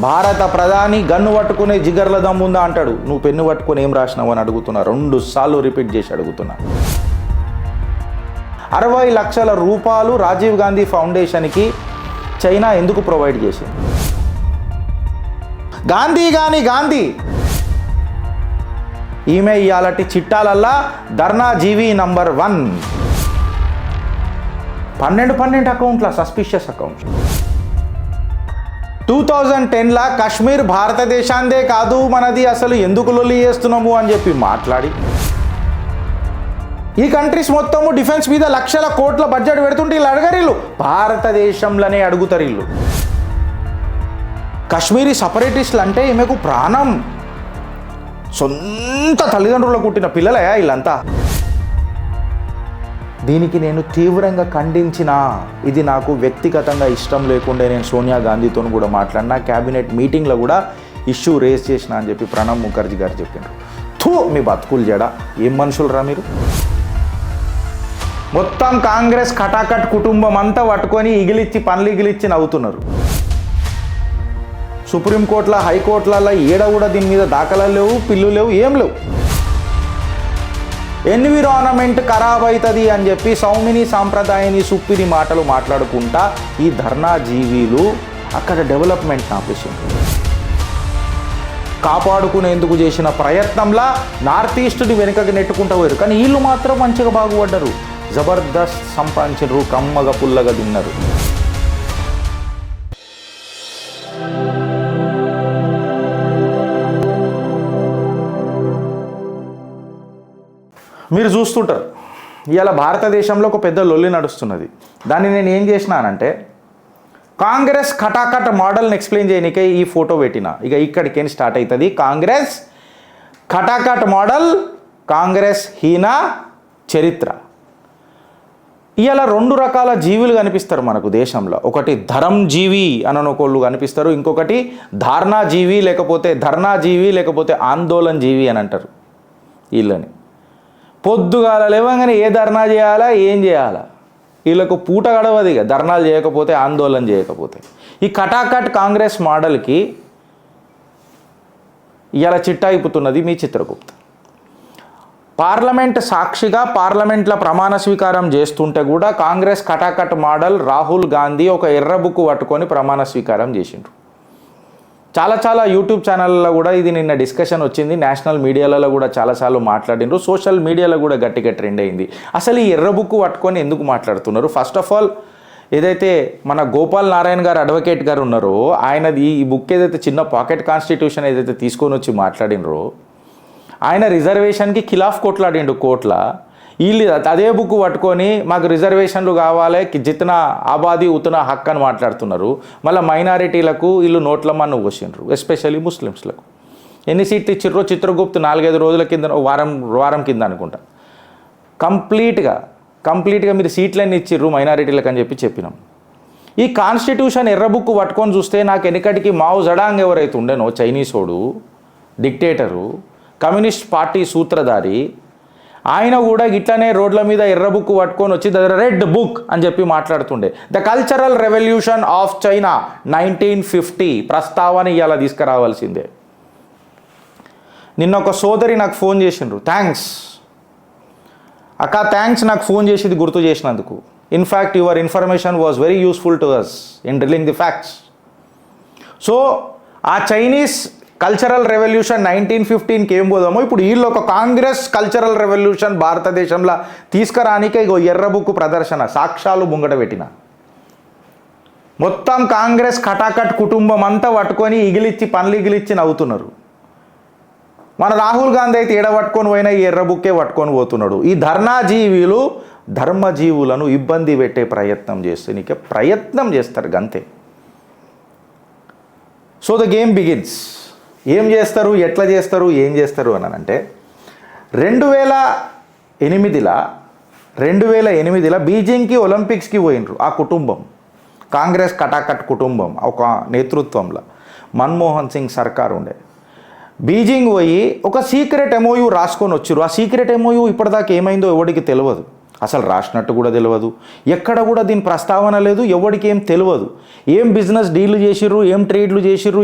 భారత ప్రధాని గన్ను పట్టుకునే జిగర్ల దమ్ముందా అంటాడు. నువ్వు పెన్ను పట్టుకుని ఏం రాసినావు అని అడుగుతున్నా. 2 సార్లు రిపీట్ చేసి అడుగుతున్నా. 60 లక్షల రూపాయలు రాజీవ్ గాంధీ ఫౌండేషన్కి చైనా ఎందుకు ప్రొవైడ్ చేసింది? గాంధీ ఈమె ఇయాలటి చిట్టాలల్లా ధర్నా జీవీ నంబర్ 1. 12 అకౌంట్ల సస్పిషియస్ అకౌంట్స్. 2010లా కాశ్మీర్ భారతదేశాందే కాదు మనది, అసలు ఎందుకు లొల్లి చేస్తున్నాము అని చెప్పి మాట్లాడి ఈ కంట్రీస్ మొత్తము డిఫెన్స్ మీద లక్షల కోట్ల బడ్జెట్ పెడుతుంటే వీళ్ళు అడగరు. వీళ్ళు భారతదేశంలోనే అడుగుతారు. వీళ్ళు కాశ్మీరీ సపరేటిస్టులు అంటే ఈమెకు ప్రాణం. సొంత తల్లిదండ్రులకు పుట్టిన పిల్లలయా వీళ్ళంతా. దీనికి నేను తీవ్రంగా ఖండించిన. ఇది నాకు వ్యక్తిగతంగా ఇష్టం లేకుండా నేను సోనియా గాంధీతో కూడా మాట్లాడినా, క్యాబినెట్ మీటింగ్లో కూడా ఇష్యూ రేస్ చేసిన అని చెప్పి ప్రణబ్ ముఖర్జీ గారు చెప్పారు. మీ బతుకులు జడ, ఏం మనుషులరా మీరు? మొత్తం కాంగ్రెస్ కటాకట్ కుటుంబం అంతా పట్టుకొని పనులు ఇగిలిచ్చి నవ్వుతున్నారు. సుప్రీంకోర్టుల హైకోర్టులలో ఏడ కూడా దీని మీద దాఖలాలు లేవు, పిల్లు లేవు, ఏం లేవు. ఎన్విరాన్మెంట్ ఖరాబ్ అవుతుంది అని చెప్పి సౌమిని సాంప్రదాయని సుప్పిని మాటలు మాట్లాడుకుంటా ఈ ధర్నా జీవీలు అక్కడ డెవలప్మెంట్ ఆపేసింది. కాపాడుకునేందుకు చేసిన ప్రయత్నంలా నార్త్ ఈస్ట్ని వెనుకకి నెట్టుకుంటూ పోయారు. కానీ వీళ్ళు మాత్రం మంచిగా బాగుపడ్డారు. జబర్దస్త్ సంపాదించారు, కమ్మగా పుల్లగా తిన్నారు. మీరు చూస్తుంటారు ఇవాళ భారతదేశంలో ఒక పెద్ద లొల్లి నడుస్తున్నది. దాన్ని నేను ఏం చేసినానంటే కాంగ్రెస్ కటాకట్ మోడల్ని ఎక్స్ప్లెయిన్ చేయనికే ఈ ఫోటో పెట్టిన. ఇక ఇక్కడికేం స్టార్ట్ అవుతుంది. కాంగ్రెస్ కటాకట్ మోడల్, కాంగ్రెస్ హీన చరిత్ర. ఇవాళ 2 రకాల జీవులు కనిపిస్తారు మనకు దేశంలో. ఒకటి ధరం జీవి అనొకళ్ళు కనిపిస్తారు, ఇంకొకటి ధారణా జీవి లేకపోతే ఆందోళన జీవి అని అంటారు. వీళ్ళని పొద్దుగాల లేవగానే ఏ ధర్నా చేయాలా, ఏం చేయాలా, వీళ్ళకు పూట గడవది. ఇక ధర్నాలు చేయకపోతే, ఆందోళన చేయకపోతే. ఈ కటాకట్ కాంగ్రెస్ మోడల్కి ఇలా చిట్టాయిపుతున్నది మీ చిత్రగుప్త. పార్లమెంట్ సాక్షిగా పార్లమెంట్లో ప్రమాణ స్వీకారం చేస్తుంటే కూడా కాంగ్రెస్ కటాకట్ మోడల్ రాహుల్ గాంధీ ఒక ఎర్ర బుక్ పట్టుకొని ప్రమాణ స్వీకారం చేసిండ్రు. చాలా యూట్యూబ్ ఛానళ్ళలో కూడా ఇది నిన్న డిస్కషన్ వచ్చింది. నేషనల్ మీడియాలలో కూడా చాలాసార్లు మాట్లాడినారు. సోషల్ మీడియాలో కూడా గట్టిగా ట్రెండ్ అయింది. అసలు ఈ ఎర్ర బుక్ పట్టుకొని ఎందుకు మాట్లాడుతున్నారు? ఫస్ట్ ఆఫ్ ఆల్ ఏదైతే మన గోపాల్ నారాయణ గారు అడ్వకేట్ గారు ఉన్నారో ఆయనది ఈ బుక్ ఏదైతే చిన్న పాకెట్ కాన్స్టిట్యూషన్ ఏదైతే తీసుకొని వచ్చి మాట్లాడినరో ఆయన రిజర్వేషన్కి ఖిలాఫ్ కొట్లాడిండు కోర్టుల. వీళ్ళు అదే బుక్ పట్టుకొని మాకు రిజర్వేషన్లు కావాలి, జితనా ఆబాదీ ఉతనా హక్ అని మాట్లాడుతున్నారు. మళ్ళీ మైనారిటీలకు వీళ్ళు నోట్ల మన్ను పోసిండ్రు, ఎస్పెషల్లీ ముస్లిమ్స్లకు. ఎన్ని సీట్లు ఇచ్చిర్రో చిత్రగుప్త్ 4-5 రోజుల కింద, వారం కింద అనుకుంటా, కంప్లీట్గా మీరు సీట్లన్నీ ఇచ్చిర్రు మైనారిటీలకు అని చెప్పినాం. ఈ కాన్స్టిట్యూషన్ ఎర్ర బుక్ పట్టుకొని చూస్తే నాకు వెనకటికి మావో జడాంగ్ ఎవరైతే ఉండేనో చైనీసోడు, డిక్టేటరు, కమ్యూనిస్ట్ పార్టీ సూత్రధారి, ఆయన కూడా ఇట్లనే రోడ్ల మీద ఎర్ర బుక్ పట్టుకొని వచ్చి రెడ్ బుక్ అని చెప్పి మాట్లాడుతుండే. The cultural revolution of China 1950 ప్రస్తావన ఇవాళ తీసుకురావాల్సిందే. నిన్న ఒక సోదరి నాకు ఫోన్ చేసిండ్రు, థ్యాంక్స్ నాకు ఫోన్ చేసి గుర్తు చేసినందుకు. In fact your information was very useful to us in drilling the facts. So ఆ చైనీస్ కల్చరల్ రెవల్యూషన్ 1915కి ఏం పోదామో ఇప్పుడు వీళ్ళు ఒక కాంగ్రెస్ కల్చరల్ రెవల్యూషన్ భారతదేశంలో తీసుకురానికే ఇగో ఎర్ర బుక్ ప్రదర్శన సాక్ష్యాలు ముంగట పెట్టిన. మొత్తం కాంగ్రెస్ కటాకట్ కుటుంబం అంతా పట్టుకొని పనులు ఇగిలిచ్చి నవ్వుతున్నారు. మన రాహుల్ గాంధీ అయితే పట్టుకొని పోయినా ఈ ఎర్ర బుక్కే పట్టుకొని పోతున్నాడు. ఈ ధర్నాజీవులు ధర్మజీవులను ఇబ్బంది పెట్టే ప్రయత్నం చేస్తారు గంతే. So the game begins. ఏం చేస్తారు, ఎట్లా చేస్తారు, ఏం చేస్తారు అని అంటే 2008లో బీజింగ్కి ఒలింపిక్స్కి పోయినరు ఆ కుటుంబం, కాంగ్రెస్ కటాకట్ కుటుంబం ఒక నేతృత్వంలో. మన్మోహన్ సింగ్ సర్కార్ ఉండే. బీజింగ్ పోయి ఒక సీక్రెట్ ఎంఓయూ రాసుకొని వచ్చారు. ఆ సీక్రెట్ ఎంఓయూ ఇప్పటిదాకా ఏమైందో ఎవరికి తెలియదు. అసలు రాసినట్టు కూడా తెలియదు, ఎక్కడ కూడా దీని ప్రస్తావన లేదు, ఎవరికి ఏం తెలియదు. ఏం బిజినెస్ డీళ్లు చేసిర్రు, ఏం ట్రేడ్లు చేసిర్రు,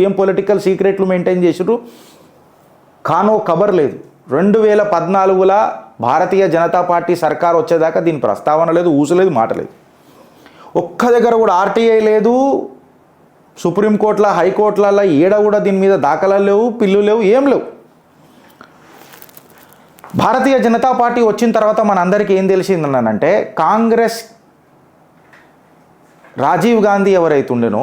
ఏం పొలిటికల్ సీక్రెట్లు మెయింటైన్ చేసిర్రు కానో ఖబర్ లేదు. 2014లో భారతీయ జనతా పార్టీ సర్కార్ వచ్చేదాకా దీని ప్రస్తావన లేదు, ఊసలేదు, మాట లేదు. ఒక్క దగ్గర కూడా ఆర్టీఐ లేదు, సుప్రీంకోర్టులో హైకోర్టులలో ఏడ కూడా దీని మీద దాఖలాలు లేవు, పిల్లు లేవు, ఏం లేవు. భారతీయ జనతా పార్టీ వచ్చిన తర్వాత మనందరికీ ఏం తెలిసిందనంటే కాంగ్రెస్ రాజీవ్ గాంధీ ఎవరైతే ఉండేనో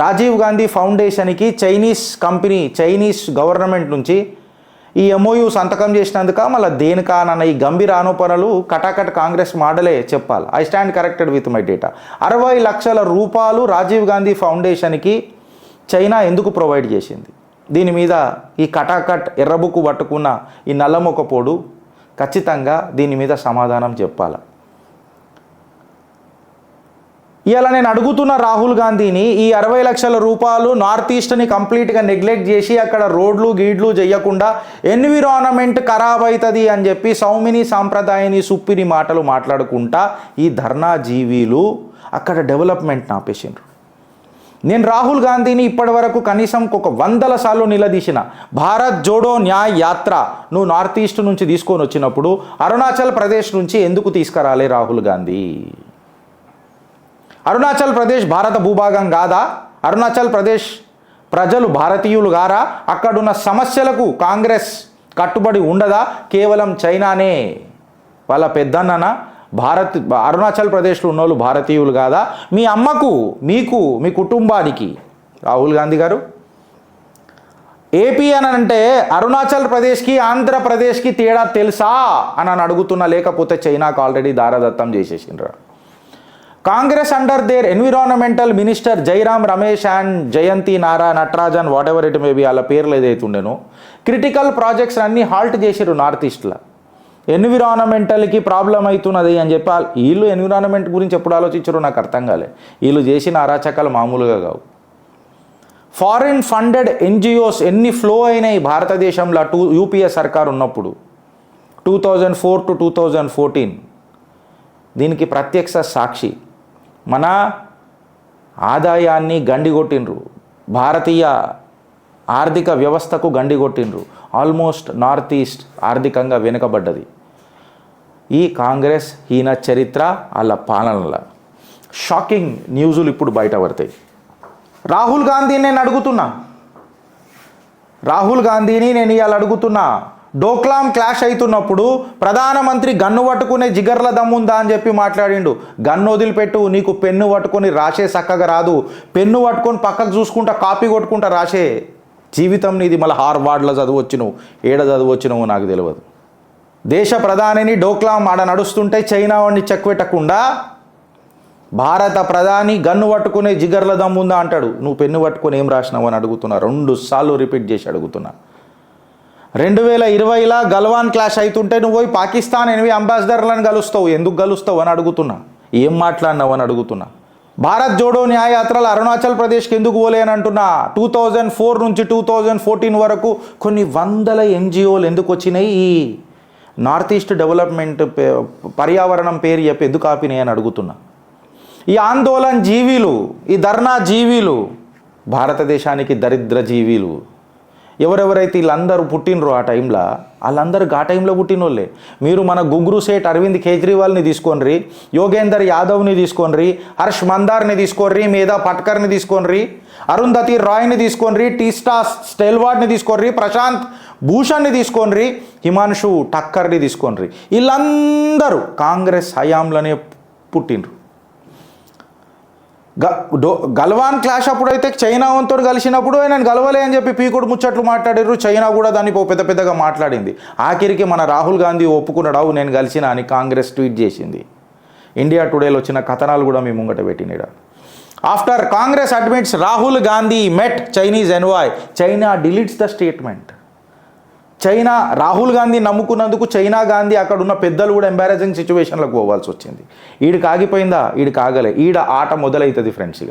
రాజీవ్ గాంధీ ఫౌండేషన్కి చైనీస్ గవర్నమెంట్ నుంచి ఈ ఎంఓయూ సంతకం చేసినందుక మళ్ళీ దేనికానన్న ఈ గంభీర ఆరోపణలు కటాకట్ కాంగ్రెస్ మాడలే చెప్పాలి. I stand corrected with my data. 60 లక్షల రూపాయలు రాజీవ్ గాంధీ ఫౌండేషన్కి చైనా ఎందుకు ప్రొవైడ్ చేసింది? దీని మీద ఈ కటాకట్ ఎర్రబుక్కు పట్టుకున్న ఈ నల్లమొకపోడు ఖచ్చితంగా దీని మీద సమాధానం చెప్పాలి. ఇలా నేను అడుగుతున్న రాహుల్ గాంధీని, ఈ 60 లక్షల రూపాయలు నార్త్ ఈస్ట్ని కంప్లీట్గా నెగ్లెక్ట్ చేసి అక్కడ రోడ్లు గీడ్లు చేయకుండా ఎన్విరాన్మెంట్ ఖరాబ్ అవుతుంది అని చెప్పి సౌమిని సాంప్రదాయని సుప్పిని మాటలు మాట్లాడుకుంటా ఈ ధర్నా జీవీలు అక్కడ డెవలప్మెంట్ ఆపేసిండ్రు. నేను రాహుల్ గాంధీని ఇప్పటి వరకు కనీసం ఒక 100 సార్లు నిలదీసిన. భారత్ జోడో న్యాయ్ యాత్ర నువ్వు నార్త్ ఈస్ట్ నుంచి తీసుకొని వచ్చినప్పుడు అరుణాచల్ ప్రదేశ్ నుంచి ఎందుకు తీసుకురాలే రాహుల్ గాంధీ? అరుణాచల్ ప్రదేశ్ భారత భూభాగం కాదా? అరుణాచల్ ప్రదేశ్ ప్రజలు భారతీయులు గారా? అక్కడున్న సమస్యలకు కాంగ్రెస్ కట్టుబడి ఉండదా? కేవలం చైనానే వాళ్ళ పెద్దన్ననా? అరుణాచల్ ప్రదేశ్లో ఉన్నోళ్ళు భారతీయులు కాదా? మీ అమ్మకు, మీకు, మీ కుటుంబానికి రాహుల్ గాంధీ గారు ఏపీ అని అంటే అరుణాచల్ ప్రదేశ్కి ఆంధ్రప్రదేశ్కి తేడా తెలుసా అని అడుగుతున్నా. లేకపోతే చైనాకు ఆల్రెడీ దారదత్తం చేసేసిండ్రా. Congress under their environmental minister Jairam Ramesh and Jayanthi నారా Natarajan whatever it maybe వాళ్ళ పేర్లు ఏదైతే ఉండేనో క్రిటికల్ ప్రాజెక్ట్స్ అన్నీ హాల్ట్ చేసారు నార్త్ ఈస్ట్లో. ఎన్విరాన్మెంటల్కి ప్రాబ్లం అవుతున్నది అని చెప్పి వీళ్ళు ఎన్విరాన్మెంట్ గురించి ఎప్పుడు ఆలోచించారో నాకు అర్థం కాలే. వీళ్ళు చేసిన అరాచకాలు మామూలుగా కావు. ఫారిన్ ఫండెడ్ ఎన్జిఓస్ ఎన్ని ఫ్లో అయినాయి భారతదేశంలో యూపీఏ సర్కార్ ఉన్నప్పుడు 2004 to 2014. దీనికి ప్రత్యక్ష సాక్షి. మన ఆదాయాన్ని గండిగొట్టిండ్రు, భారతీయ ఆర్థిక వ్యవస్థకు గండిగొట్టిండ్రు. ఆల్మోస్ట్ నార్త్ ఈస్ట్ ఆర్థికంగా వెనుకబడ్డది ఈ కాంగ్రెస్ హీన చరిత్ర వాళ్ళ పాలనల. షాకింగ్ న్యూజులు ఇప్పుడు బయట పడతాయి. రాహుల్ గాంధీని నేను ఇవాళ అడుగుతున్నా. డోక్లాం క్లాష్ అవుతున్నప్పుడు ప్రధానమంత్రి గన్ను పట్టుకునే జిగర్ల దమ్ముందా అని చెప్పి మాట్లాడిండు. గన్ను వదిలిపెట్టు, నీకు పెన్ను పట్టుకొని రాసే చక్కగా రాదు. పెన్ను పట్టుకొని పక్కకు చూసుకుంటా కాపీ కొట్టుకుంటా రాసే జీవితం నీది. మళ్ళీ హార్వర్డ్లో చదువొచ్చినవు, ఏడ చదువొచ్చినవు నాకు తెలియదు. దేశ ప్రధానిని డోక్లాం ఆడ నడుస్తుంటే చైనా వాడిని చెక్ పెట్టకుండా భారత ప్రధాని గన్ను పట్టుకునే జిగర్ల దమ్ముందా అంటాడు. నువ్వు పెన్ను పట్టుకొని ఏం రాసినావు అని అడుగుతున్నా. 2 సార్లు రిపీట్ చేసి అడుగుతున్నా. 2020లో గల్వాన్ క్లాష్ అవుతుంటే నువ్వు పోయి పాకిస్తాన్ ఎనిమిది అంబాసిడర్లను కలుస్తావు. ఎందుకు కలుస్తావు అని అడుగుతున్నా. ఏం మాట్లాడినావు అని అడుగుతున్నా. భారత్ జోడో న్యాయ యాత్రలు అరుణాచల్ ప్రదేశ్కి ఎందుకు పోలే అని అంటున్నా. 2004 నుంచి 2014 వరకు కొన్ని వందల ఎన్జిఓలు ఎందుకు వచ్చినాయి ఈ నార్త్ ఈస్ట్ డెవలప్మెంట్ పర్యావరణం పేరు చెప్పి ఎందుకు ఆపినాయి అని అడుగుతున్నా. ఈ ఆందోళన్ జీవీలు, ఈ ధర్నా జీవీలు భారతదేశానికి దరిద్ర జీవీలు. ఎవరెవరైతే వీళ్ళందరూ పుట్టినరో ఆ టైంలో, వాళ్ళందరూ ఆ టైంలో పుట్టినోళ్ళే. మీరు మన గుగ్రు సేట్ అరవింద్ కేజ్రీవాల్ని తీసుకోండి, యోగేందర్ యాదవ్ని తీసుకోండి, హర్ష్ మందార్ని తీసుకోండి, మేధా పట్కర్ని తీసుకోండి, అరుంధతి రాయ్ని తీసుకోండి, టీస్టా స్టెల్వార్డ్ని తీసుకోండి, ప్రశాంత్ భూషణ్ని తీసుకోండి, హిమాంశు ఠక్కర్ని తీసుకోండి. వీళ్ళందరూ కాంగ్రెస్ హయాంలోనే పుట్టినరు. గల్వాన్ క్లాష్ అప్పుడైతే చైనా వంతో కలిసినప్పుడు ఆయన గలవలే అని చెప్పి పీకుడు ముచ్చట్లు మాట్లాడారు. చైనా కూడా దాన్ని పెద్ద పెద్దగా మాట్లాడింది. ఆఖరికి మన రాహుల్ గాంధీ ఒప్పుకున్నాడు నేను కలిసిన అని కాంగ్రెస్ ట్వీట్ చేసింది. ఇండియా టుడేలో వచ్చిన కథనాలు కూడా మీ ముంగట పెట్టినాడు. After Congress admits Rahul Gandhi met Chinese envoy, China deletes the statement. China Rahul Gandhi నమ్ముకున్నందుకు చైనా గాంధీ అక్కడ ఉన్న పెద్దలు కూడా ఎంబారసింగ్ సిచ్యువేషన్లకు పోవాల్సి వచ్చింది. ఈడికి ఆగిపోయిందా? ఈడికి ఆగలే. ఈడ ఆట మొదలవుతుంది ఫ్రెండ్స్.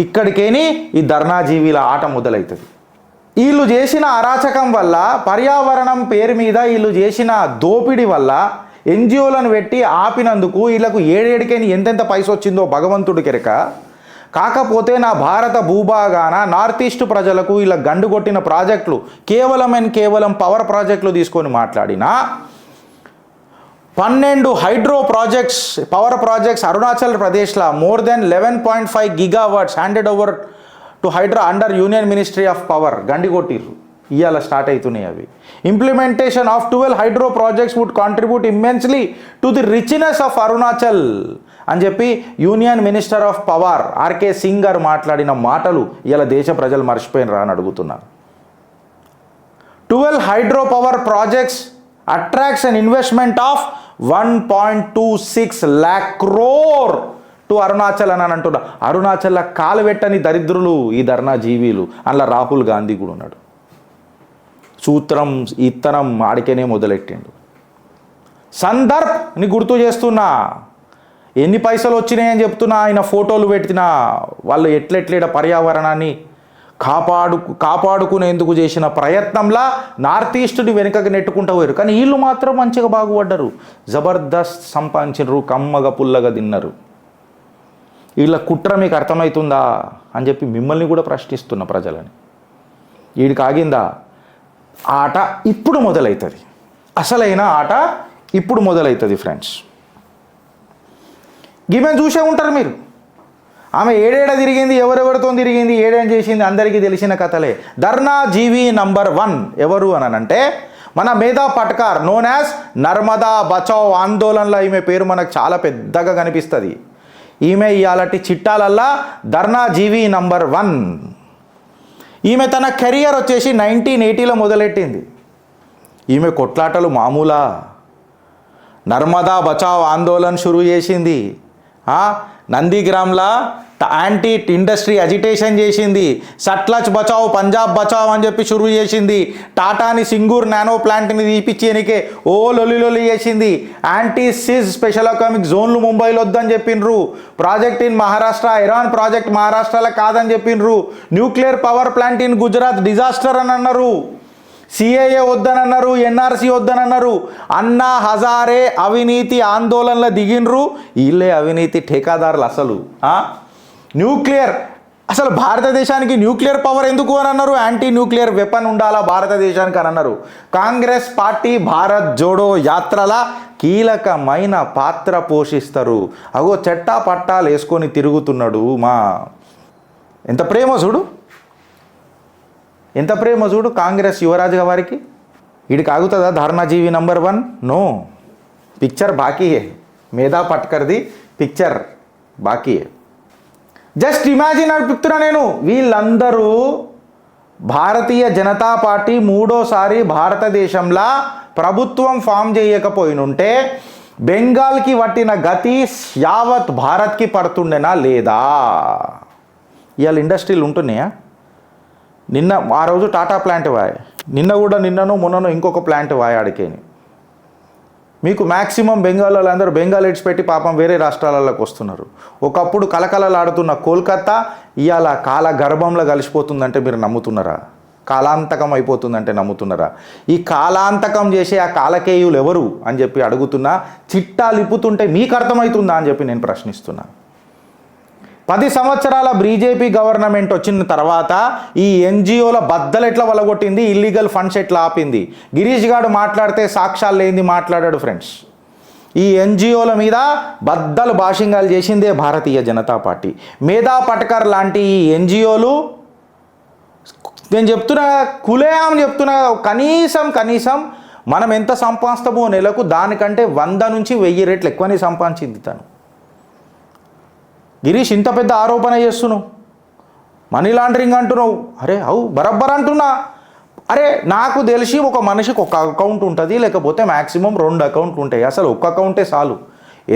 ఇక్కడికేని ఈ ధర్నాజీవీల ఆట మొదలవుతుంది. వీళ్ళు చేసిన అరాచకం వల్ల, పర్యావరణం పేరు మీద వీళ్ళు చేసిన దోపిడీ వల్ల ఎన్జిఓలను పెట్టి ఆపినందుకు వీళ్ళకు ఏడేడికైనా ఎంతెంత పైస వచ్చిందో భగవంతుడి కెరక. కాకపోతే నా భారత భూభాగాన నార్త్ ఈస్ట్ ప్రజలకు ఇలా గండు కొట్టిన ప్రాజెక్టులు కేవలం పవర్ ప్రాజెక్టులు తీసుకొని మాట్లాడినా 12 hydro projects power projects Arunachal ప్రదేశ్లో more than 11.5 gigawatts handed over to hydro under union ministry of power గండి కొట్టిర్రు. ఇవాళ స్టార్ట్ అవుతున్నాయి అవి. Implementation of 12 hydro projects would contribute immensely to the richness of Arunachal అని చెప్పి union minister of power RK Singh garu మాట్లాడిన మాటలు ఇలా దేశ ప్రజలు మర్చిపోయినరా అని అడుగుతున్నారు. 12 hydro power projects attracts an investment of 1.26 lakh crore to Arunachal అని అంటున్నా. అరుణాచల్ కాలు పెట్టని దరిద్రులు ఈ ధర్నా జీవీలు. అందులో రాహుల్ గాంధీ కూడా ఉన్నాడు. సూత్రం ఇత్తనం ఆడికేనే మొదలెట్టిండు. సందర్భ్ని గుర్తు చేస్తున్నా, ఎన్ని పైసలు వచ్చినాయని చెప్తున్నా. ఆయన ఫోటోలు పెట్టినా వాళ్ళు ఎట్లెట్లేడ పర్యావరణాన్ని కాపాడుకునేందుకు చేసిన ప్రయత్నంలా నార్త్ ఈస్ట్ని వెనుకకి నెట్టుకుంటూ పోయారు. కానీ వీళ్ళు మాత్రం మంచిగా బాగుపడ్డారు, జబర్దస్త్ సంపాదించారు, కమ్మగా పుల్లగా తిన్నారు. వీళ్ళ కుట్ర మీకు అర్థమవుతుందా అని చెప్పి మిమ్మల్ని కూడా ప్రశ్నిస్తున్న ప్రజలని. వీడికి ఆగిందా? ఆట ఇప్పుడు మొదలవుతుంది. అసలైన ఆట ఇప్పుడు మొదలవుతుంది ఫ్రెండ్స్. ఈమెను చూసే ఉంటారు మీరు. ఆమె ఏడేడ తిరిగింది, ఎవరెవరితో తిరిగింది, ఏడేం చేసింది అందరికీ తెలిసిన కథలే. ధర్నా జీవీ నంబర్ 1 ఎవరు అనంటే మన మేధా పట్కార్, నోన్ యాజ్ నర్మదా బచావ్ ఆందోళనలో ఈమె పేరు మనకు చాలా పెద్దగా కనిపిస్తుంది. ఈమె ఇవాళటి చిట్టాలల్లా ధర్నా జీవీ నంబర్ 1. ఈమె తన కెరియర్ వచ్చేసి 1980లో మొదలెట్టింది. ఈమె కొట్లాటలు మామూలా? నర్మదా బచావ్ ఆందోళన షురూ చేసింది. నందిగ్రామ్లా యాంటీ ఇండస్ట్రీ అజిటేషన్ చేసింది. సట్లజ్ బచావ్ పంజాబ్ బచావ్ అని చెప్పి షురూ చేసింది. టాటాని సింగూర్ నానో ప్లాంట్ని తీపిచ్చేనికే ఓ లొల్లి చేసింది. యాంటీ సిజ్ స్పెషల్ ఎకనామిక్ జోన్లు ముంబైలో వద్దని చెప్పిండ్రు. Project in Maharashtra, Enron project మహారాష్ట్రలో కాదని చెప్పిండ్రు. Nuclear power plant in Gujarat disaster అని అన్నారు. సిఏఏ వద్దనన్నారు, ఎన్ఆర్సీ వద్దనన్నారు. అన్నా హజారే అవినీతి ఆందోళనలో దిగినరు. వీళ్ళే అవినీతి ఠేకాదారులు అసలు. న్యూక్లియర్ అసలు భారతదేశానికి న్యూక్లియర్ పవర్ ఎందుకు అని అన్నారు. యాంటీ న్యూక్లియర్ వెపన్ ఉండాలా భారతదేశానికి అని అన్నారు. కాంగ్రెస్ పార్టీ భారత్ జోడో యాత్రల కీలకమైన పాత్ర పోషిస్తారు. అగో చెట్టా పట్టాలు వేసుకొని తిరుగుతున్నాడు. ఎంత ప్రేమ చూడు, ఎంత ప్రేమ చూడు కాంగ్రెస్ యువరాజు గారికి. వీడికి ఆగుతుందా ధర్నా జీవీ నంబర్ 1? నో, పిక్చర్ బాకీయే. మేధా పట్కర్ది పిక్చర్ బాకీయే. జస్ట్ ఇమాజిన్ అడుగుతున్నా నేను, వీళ్ళందరూ భారతీయ జనతా పార్టీ మూడోసారి భారతదేశంలో ప్రభుత్వం ఫామ్ చేయకపోయినుంటే బెంగాల్కి పట్టిన గతి యావత్ భారత్కి పడుతుండేనా లేదా? ఇవాళ ఇండస్ట్రీలు ఉంటున్నాయా? నిన్న ఆ రోజు టాటా ప్లాంట్ వాయ్, నిన్ననో మొన్ననో ఇంకొక ప్లాంట్ వాయ్ ఆడికేని. మీకు మ్యాక్సిమం బెంగాల్ వాళ్ళందరూ బెంగాల్ ఎడ్స్ పెట్టి పాపం వేరే రాష్ట్రాలలోకి వస్తున్నారు. ఒకప్పుడు కలకలలాడుతున్న కోల్కతా ఇవాళ కాల గర్భంలో కలిసిపోతుందంటే మీరు నమ్ముతున్నారా? కాలాంతకం అయిపోతుందంటే నమ్ముతున్నారా? ఈ కాలాంతకం చేసే ఆ కాలకేయులు ఎవరు అని చెప్పి అడుగుతున్నా. చిట్టాలు ఇప్పుతుంటే మీకు అర్థమవుతుందా అని చెప్పి నేను ప్రశ్నిస్తున్నా. 10 సంవత్సరాల బీజేపీ గవర్నమెంట్ వచ్చిన తర్వాత ఈ ఎన్జిఓల బద్దలు ఎట్లా వలగొట్టింది, ఇల్లీగల్ ఫండ్స్ ఎట్లా ఆపింది. గిరీష్ గారు మాట్లాడితే సాక్ష్యాలు లేనిది మాట్లాడాడు ఫ్రెండ్స్. ఈ ఎన్జిఓల మీద బద్దలు భాషింగాలు చేసిందే భారతీయ జనతా పార్టీ. మేధా పట్కర్ లాంటి ఈ ఎన్జిఓలు నేను చెప్తున్నా, కులేం చెప్తున్నా, కనీసం మనం ఎంత సంపాదిస్తామో నెలకు దానికంటే 100 నుంచి 1000 రెట్లు ఎక్కువనే సంపాదించింది తను. గిరీష్ ఇంత పెద్ద ఆరోపణ చేస్తున్నావు, మనీ లాండరింగ్ అంటున్నావు. అరే బరబ్బర్ అంటున్నా. అరే నాకు తెలిసి ఒక మనిషికి ఒక అకౌంట్ ఉంటుంది, లేకపోతే మ్యాక్సిమం 2 అకౌంట్లు ఉంటాయి. అసలు ఒక్క అకౌంటే చాలు.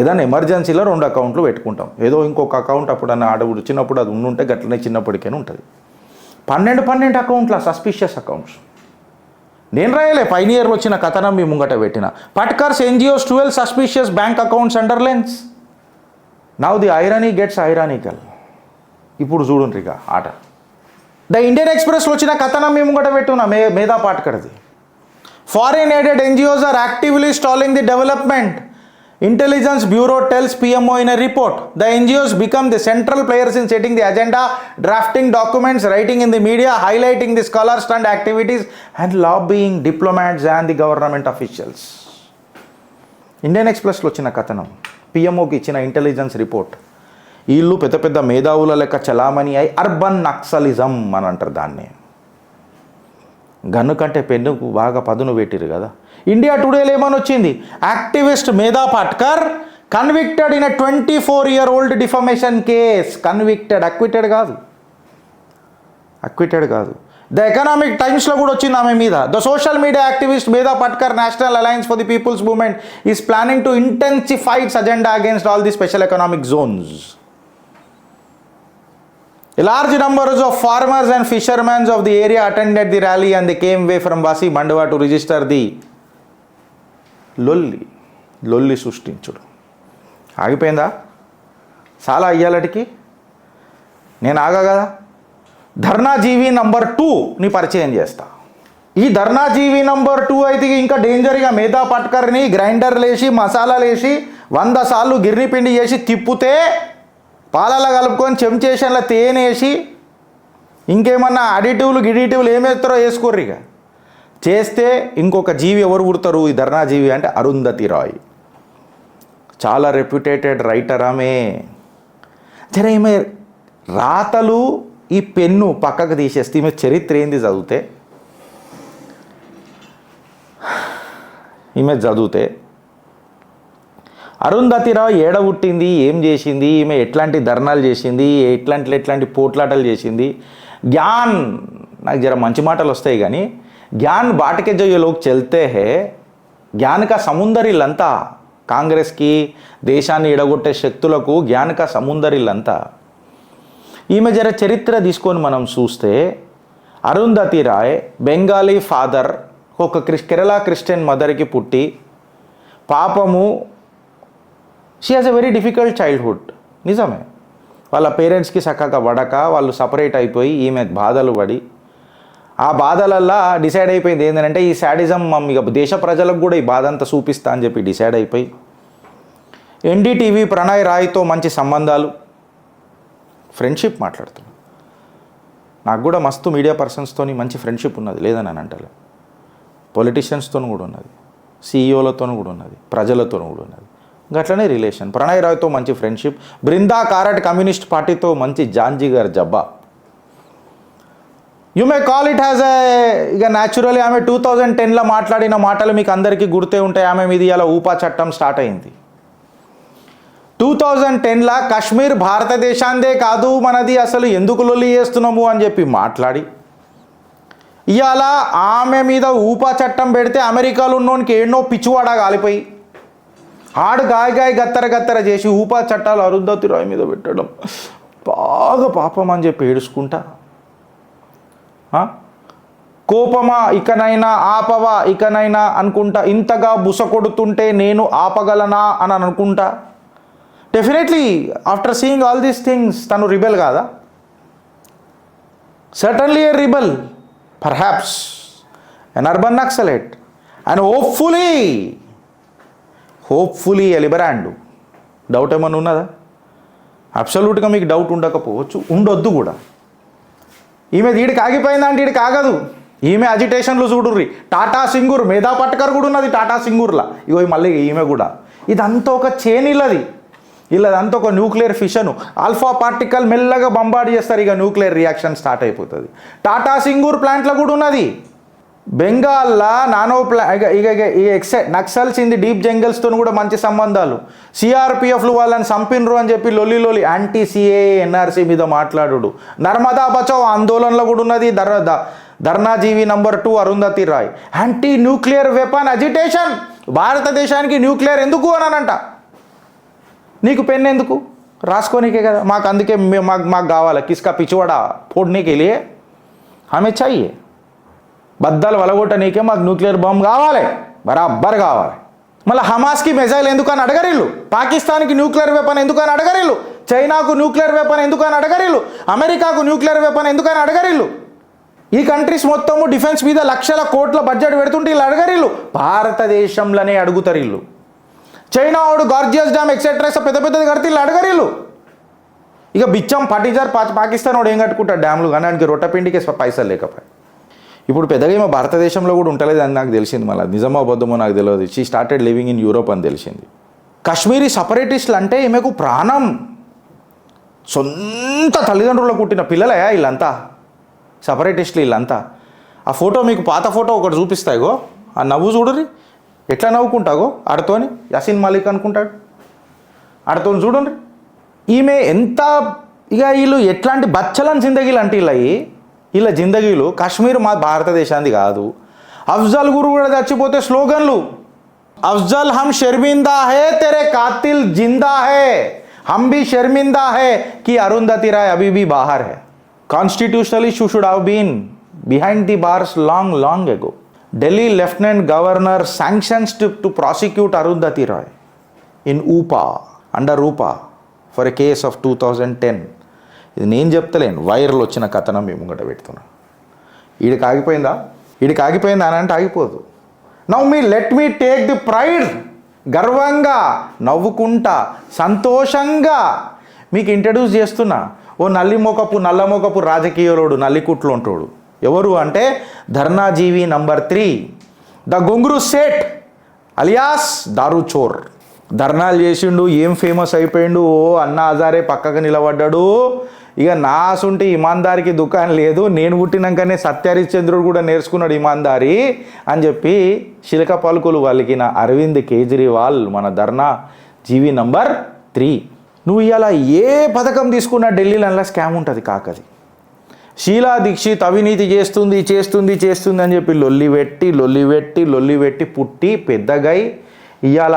ఏదైనా ఎమర్జెన్సీలో 2 అకౌంట్లు పెట్టుకుంటాం. ఏదో ఇంకొక అకౌంట్ అప్పుడన్నా చిన్నప్పుడు అది ఉండుంటే గట్లనే చిన్నప్పటికైనా ఉంటుంది. 12 అకౌంట్ల సస్పిషియస్ అకౌంట్స్. నేను రాయలే, పైనియర్లో వచ్చిన కథనం మీ ముంగట పెట్టిన. Patkar's NGOs 12 suspicious bank accounts under lens. Now the irony gets ironical. ఇప్పుడు చూడండి ఇక ఆట. ద ఇండియన్ ఎక్స్ప్రెస్లో వచ్చిన కథనం మేము కూడా పెట్టున్నా మేధా పాట్కర్ది. Foreign aided NGOs are actively stalling the development. Intelligence Bureau tells PMO in a report. The NGOs become the central players in setting the agenda, drafting documents, writing in the media, highlighting the scholar stunt activities, and lobbying diplomats and the government officials. Indian ఎక్స్ప్రెస్లో వచ్చిన కథనం, పిఎంఓకి ఇచ్చిన intelligence report. వీళ్ళు పెద్ద పెద్ద మేధావుల లెక్క చలామణి అయి అర్బన్ నక్సలిజం అని అంటారు దాన్ని. గన్ను కంటే పెన్నుకు బాగా పదును పెట్టిరు కదా. ఇండియా టుడేలో ఏమని వచ్చింది, activist Medha Patkar convicted in 24-year-old defamation case. Convicted, acquitted కాదు, అక్విటెడ్ కాదు. ద ఎకనామిక్ టైమ్స్లో కూడా వచ్చింది ఆమె మీద. The social media activist Medha Patkar national alliance for the people's movement is planning to intensify its agenda against all the special economic zones. A large numbers of farmers and fishermen of the area attended the rally and they came away from Vasi Mandava to register the లొల్లి సృష్టించుడు. ఆగిపోయిందా చాలా అయ్యాలటికి? నేను ఆగా కదా. ధర్నాజీవి number 2ని పరిచయం చేస్తా. ఈ ధర్నాజీవి number 2 అయితే ఇంకా డేంజర్గా మేధా పాట్కర్ని గ్రైండర్లు వేసి మసాలాలు వేసి 100 సార్లు గిర్ని పిండి చేసి తిప్పితే పాలల్లో కలుపుకొని చెంచేషన్ల తేనేసి ఇంకేమన్నా గిడిటివ్లు ఏమేస్తారో వేసుకోర్రు. ఇక చేస్తే ఇంకొక జీవి ఎవరు పుడతారు ఈ ధర్నాజీవి అంటే అరుంధతి రాయ్. చాలా రెప్యుటేటెడ్ రైటర్ ఆమె. సరే ఈమె రాతలు ఈ పెన్ను పక్కకు తీసేస్తే ఈమె చరిత్ర ఏంది చదివితే అరుంధతి రాయ్ ఏడ పుట్టింది, ఏం చేసింది, ఈమె ఎట్లాంటి ధర్నాలు చేసింది, ఎట్లాంటి పోట్లాటలు చేసింది. జ్ఞాన్ నాకు జర మంచి మాటలు వస్తాయి కానీ జ్ఞాన్ బాటకే जो ये लोग चलते हैं జ్ఞాన్ కా సముందరిల్లంతా కాంగ్రెస్కి దేశాన్ని ఎడగొట్టే శక్తులకు జ్ఞాన్ కా సముందరిల్లంతా. ఈమె జర చరిత్ర తీసుకొని మనం చూస్తే అరుంధతి రాయ్ బెంగాలీ ఫాదర్, ఒక కేరళ క్రిస్టియన్ మదర్కి పుట్టి పాపము she has a very difficult childhood. నిజమే, వాళ్ళ పేరెంట్స్కి చక్కగా పడక వాళ్ళు సపరేట్ అయిపోయి ఈమె బాధలు పడి ఆ బాధలల్లా డిసైడ్ అయిపోయింది ఏంటంటే ఈ శాడిజం ఇక దేశ ప్రజలకు కూడా ఈ బాధ అంతా చూపిస్తా అని చెప్పి డిసైడ్ అయిపోయి ఎన్డీటీవీ ప్రణయ్ రాయ్తో మంచి సంబంధాలు, ఫ్రెండ్షిప్ మాట్లాడుతున్నాను. నాకు కూడా మస్తు మీడియా పర్సన్స్తోని మంచి ఫ్రెండ్షిప్ ఉన్నది, లేదని అని అంటలే. పొలిటీషియన్స్తో కూడా ఉన్నది, సీఈఓలతో కూడా ఉన్నది, ప్రజలతో కూడా ఉన్నది. గట్లనే రిలేషన్. ప్రణయ్ రాయ్తో మంచి ఫ్రెండ్షిప్. బృందా కారట్ కమ్యూనిస్ట్ పార్టీతో మంచి జాంజీగర్ జబ్బా. You may call it has ఇక న్యాచురలీ ఆమె 2010లో మాట్లాడిన మాటలు మీకు అందరికీ గుర్తే ఉంటాయి. ఆమె మీద ఇలా ఊపా చట్టం స్టార్ట్ అయింది. 2010లో కాశ్మీర్ భారతదేశాందే కాదు మనది, అసలు ఎందుకు లొల్లి చేస్తున్నాము అని చెప్పి మాట్లాడి ఇవాళ ఆమె మీద ఊపా చట్టం పెడితే అమెరికాలో ఉన్నోనికి ఎన్నో పిచ్చివాడా కాలిపోయి ఆడు గాయ గత్తర చేసి ఊపా చట్టాలు అరుంధతి రాయ్ మీద పెట్టడం బాగా పాపం అని చెప్పి ఏడుచుకుంటా. కోపమా ఇకనైనా ఆపవా ఇకనైనా అనుకుంటా, ఇంతగా బుస కొడుతుంటే నేను ఆపగలనా అని అనుకుంటా. Definitely after seeing all these things తను రిబెల్ కాదా? Certainly a rebel, perhaps an urban Naxalite and hopefully a libtard. Doubt ఏమన్నా ఉన్నదా? అబ్సల్యూట్గా మీకు డౌట్ ఉండకపోవచ్చు, ఉండొద్దు కూడా. ఈమె ఈడికి ఆగిపోయిందా అంటే ఈడికి ఆగదు. ఈమె అజిటేషన్లు చూడుర్రి. టాటా సింగూర్ మేధా పాట్కర్ కూడా ఉన్నది టాటా సింగూర్లా. ఇగో మళ్ళీ ఈమె కూడా. ఇదంతా ఒక చైన్ ఇల్లదంతా ఒక న్యూక్లియర్ ఫిషను. ఆల్ఫా పార్టికల్ మెల్లగా బంబార్డ్ చేస్తారు, ఇక న్యూక్లియర్ రియాక్షన్ స్టార్ట్ అయిపోతుంది. టాటా సింగూర్ ప్లాంట్లో కూడా ఉన్నది. బెంగాల్లో Nano Naxals in the deep జంగల్స్తో కూడా మంచి సంబంధాలు. సిఆర్పిఎఫ్లు వాళ్ళని చంపినరు అని చెప్పి లొల్లి యాంటీ సిఏ ఎన్ఆర్సీ మీద మాట్లాడు. నర్మదా బచావ్ ఆందోళనలో కూడా ఉన్నది. ధర్నాజీవి number 2 Arundhati Roy. Anti nuclear weapon agitation. భారతదేశానికి న్యూక్లియర్ ఎందుకు అనంట. నీకు పెన్ ఎందుకు? రాసుకోనికే కదా. మాకు అందుకే మాకు కావాలి కిస్కా పిచ్చివాడా ఫోడ్నీకి వెళ్ళి ఆమె చాయే బద్దలు వలగొట్టనీకే మాకు న్యూక్లియర్ బాంబు కావాలి, బరాబర్ కావాలి. మళ్ళీ హమాస్కి మిజైల్ ఎందుకని అడగరిల్లు, పాకిస్తాన్కి న్యూక్లియర్ వెపన్ ఎందుకని అడగరిల్లు, చైనాకు న్యూక్లియర్ వెపన్ ఎందుకని అడగరిల్లు, అమెరికాకు న్యూక్లియర్ వెపన్ ఎందుకని అడగరిల్లు. ఈ కంట్రీస్ మొత్తము డిఫెన్స్ మీద లక్షల కోట్ల బడ్జెట్ పెడుతుంటే వీళ్ళు అడగరు, వీళ్ళు భారతదేశంలోనే అడుగుతారు. వీళ్ళు చైనా వాడు గార్జియస్ డ్యామ్ ఎక్సెట్రా పెద్ద పెద్దది కడితే వీళ్ళు అడగరు. వీళ్ళు ఇక బిచ్చం పట్టించారు. పాకిస్తాన్ వాడు ఏం కట్టుకుంటాడు డ్యామ్లు, కానీ ఆయనకి రొట్టపిండికి పైసలు లేకపోయి. ఇప్పుడు పెద్దగా ఏమో భారతదేశంలో కూడా ఉంటలేదు అని నాకు తెలిసింది. మళ్ళీ నిజమో అబద్ధమో నాకు తెలియదు. She started living in Europe అని తెలిసింది. కాశ్మీరీ సపరేటిస్టులు అంటే ఈమెకు ప్రాణం. సొంత తల్లిదండ్రులకు పుట్టిన పిల్లలయా వీళ్ళంతా, సపరేటిస్టులు వీళ్ళంతా. ఆ ఫోటో మీకు పాత ఫోటో ఒకటి చూపిస్తాయిగో, ఆ నవ్వు చూడరి ఎట్లా నవ్వుకుంటాగో, ఆడతోని యాసిన్ మాలిక్ అనుకుంటాడు, ఆడతోని చూడండి. ఈమె ఎంత ఇక వీళ్ళు ఎట్లాంటి బచ్చలని జిందగీలు అంటే వీళ్ళ జిందగీలు. కాశ్మీర్ మా భారతదేశానికి కాదు. అఫ్జల్ గురు కూడా చచ్చిపోతే స్లోగన్లు, అఫ్జల్ హమ్ షర్మిందా హే తెరే కాతిల్ జిందా హే, హమ్ భీ షర్మిందా హే కి అరుంధతి రాయ్ అభీ భీ బాహర్ హై. Constitutionally she should have been behind the bars long ago. Delhi Lieutenant Governor sanctions to prosecute Arundhati Roy in under UPA for a case of 2010. ఇది నేను చెప్తలేను, వైరల్ వచ్చిన కథనం మేము ముంగట పెడుతున్నా. వీడికి ఆగిపోయిందా అని అంటే ఆగిపోదు. Now let me take the pride, గర్వంగా నవ్వుకుంటా సంతోషంగా మీకు ఇంట్రడ్యూస్ చేస్తున్నా. ఓ నల్ల మోకపు రాజకీయలోడు, నల్లికుట్లు ఉంటాడు. ఎవరు అంటే ధర్నాజీవి number 3, the gongura state alias దారు చోర్. ధర్నాలు చేసిండు, ఏం ఫేమస్ అయిపోయిండు. ఓ అన్నా హజారే పక్కకు నిలబడ్డాడు. ఇక నా అసుంటి ఇమాందారికి దుకాణం లేదు, నేను పుట్టినాకనే సత్యహరిశ్చంద్రుడు కూడా నేర్చుకున్నాడు ఇమాందారి అని చెప్పి శిలక పలుకులు వలికిన అరవింద్ కేజ్రీవాల్ మన ధర్నా జీవి నంబర్ 3. నువ్వు ఇలా ఏ పథకం తీసుకున్నా ఢిల్లీలో అలా స్కామ్ ఉంటుంది. కాకది షీలా దీక్షిత్ అవినీతి చేస్తుంది అని చెప్పి లొల్లి పెట్టి పుట్టి పెద్దగై ఇవాళ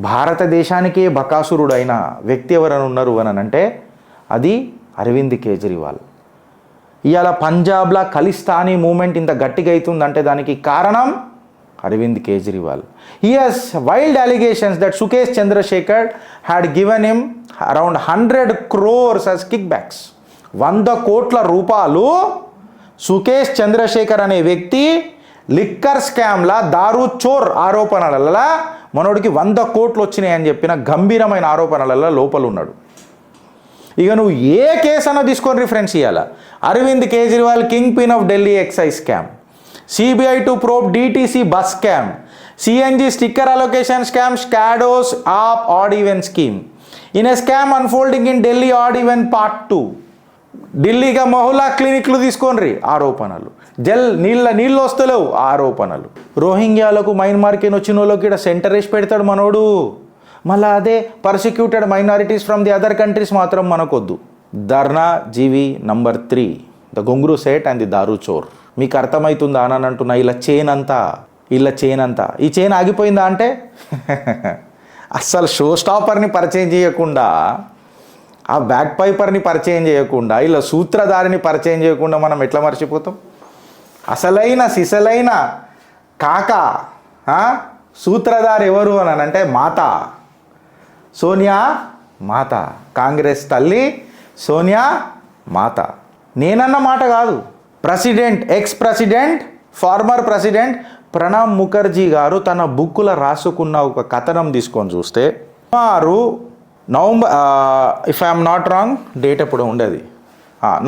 భారతదేశానికే బకాసురుడైన వ్యక్తి ఎవరైనా ఉన్నారు అని అంటే అది అరవింద్ కేజ్రీవాల్. ఇవాళ పంజాబ్లో ఖలిస్తానీ మూమెంట్ ఇంత గట్టిగా అవుతుందంటే దానికి కారణం Arvind Kejriwal. He has wild allegations that Sukesh Chandrasekhar had given him around 100 crores as kickbacks. 100 కోట్ల రూపాయలు సుకేష్ చంద్రశేఖర్ అనే వ్యక్తి లిక్కర్ స్కామ్లా దారు చోర్ ఆరోపణలలో మనోడికి 100 కోట్లు వచ్చినాయని చెప్పిన గంభీరమైన ఆరోపణలలో లోపల ఉన్నాడు. ఇక నువ్వు ఏ కేసు అన్నా తీసుకొని రిఫరెన్స్ ఇవ్వాలా. Arvind Kejriwal kingpin of Delhi excise scam, CBI to probe DTC bus scam, CNG sticker allocation scam, scandals of odd even scheme. In a scam unfolding in Delhi odd even part 2. ఢిల్లీగా మహులా క్లినిక్లు తీసుకోండి ఆరోపణలు. నీళ్ళు వస్తలేవు ఆరోపణలు. రోహింగ్యాలకు మైన్మార్కెన్ వచ్చిన వాళ్ళకి ఇక్కడ సెంటర్ వేసి పెడతాడు మనోడు. మళ్ళీ అదే persecuted minorities from the other countries మాత్రం మనకొద్దు. ధర్నా జీవి number 3, the gongura seth and the దారు చోర్. మీకు అర్థమవుతుందా అని అంటున్నా. ఇలా చైన్ అంతా ఈ చైన్ ఆగిపోయిందా అంటే అస్సలు షో స్టాపర్ని పరిచయం చేయకుండా, ఆ బ్యాక్ పైపర్ని పరిచయం చేయకుండా, ఇలా సూత్రధారిని పరిచయం చేయకుండా మనం ఎట్లా మర్చిపోతాం? అసలైన సిసలైన కాక సూత్రధారి ఎవరు అని అంటే సోనియా మాత, కాంగ్రెస్ తల్లి సోనియా మాత. నేనన్న మాట కాదు, ex president former president Pranab Mukherjee garu తన బుక్కులో రాసుకున్న ఒక కథనం తీసుకొని చూస్తే సుమారు November, if I'm not wrong date ఎప్పుడు ఉండేది,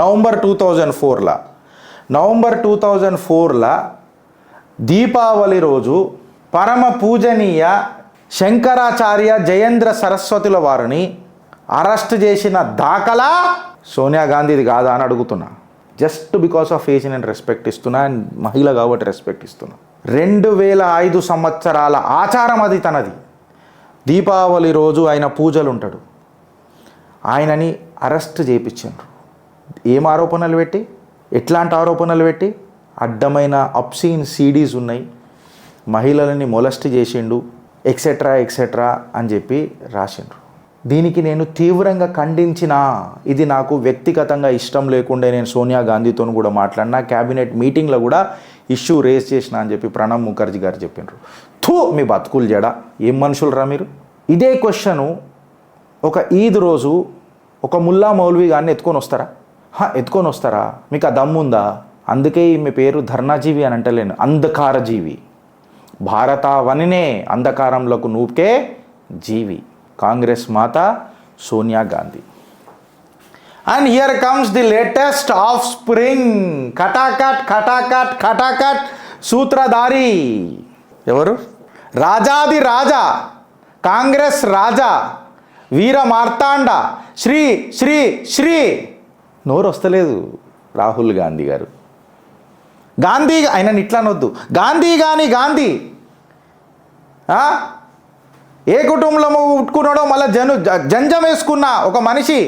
నవంబర్ 2004 దీపావళి రోజు పరమ పూజనీయ శంకరాచార్య జయేంద్ర సరస్వతుల వారిని అరెస్ట్ చేసిన దాఖలా సోనియా గాంధీది కాదా అని అడుగుతున్నా. జస్ట్ బికాస్ ఆఫ్ ఏజ్ నేను రెస్పెక్ట్ ఇస్తున్నా, అండ్ మహిళ కాబట్టి రెస్పెక్ట్ ఇస్తున్నా. 2005 సంవత్సరాల ఆచారం అది తనది. దీపావళి రోజు ఆయన పూజలు ఉంటాడు, ఆయనని అరెస్ట్ చేయించారు. ఏం ఆరోపణలు పెట్టి, ఎట్లాంటి ఆరోపణలు పెట్టి? అడ్డమైన అబ్సీన్ సీడీస్ ఉన్నాయి, మహిళలని మొలస్ట్ చేసిండు, ఎక్సెట్రా అని చెప్పి రాసిండ్రు. దీనికి నేను తీవ్రంగా ఖండించిన. ఇది నాకు వ్యక్తిగతంగా ఇష్టం లేకుండా నేను సోనియా గాంధీతో కూడా మాట్లాడినా, క్యాబినెట్ మీటింగ్లో కూడా ఇష్యూ రేస్ చేసిన అని చెప్పి ప్రణబ్ ముఖర్జీ గారు చెప్పిండ్రు. మీ బతుకులు జడ, ఏం మనుషులరా మీరు? ఇదే క్వశ్చను ఒక ఈద్ రోజు ఒక ముల్లా మౌల్వీ గారిని ఎత్తుకొని వస్తారా? మీకు ఆ దమ్ముందా? అందుకే ఈమె పేరు ధర్నాజీవి అని అంటలేను, అంధకారజీవి. భారతావనినే అంధకారంలోకి నూకే జీవి కాంగ్రెస్ మాత Sonia Gandhi. And here comes the latest offspring, ఖటాకట్ ఖటాకట్ ఖటాకట్ సూత్రధారి. ఎవరు? రాజాది రాజా, కాంగ్రెస్ రాజా, వీర మార్తాండ, శ్రీ శ్రీ శ్రీ. నోరు వస్తలేదు రాహుల్ గాంధీ గారు. గాంధీ ఆయనని ఇట్లా అనొద్దు, గాంధీ కానీ గాంధీ ఏ కుటుంబంలో ఉట్టుకున్నాడో మళ్ళీ జంజం వేసుకున్న ఒక మనిషి,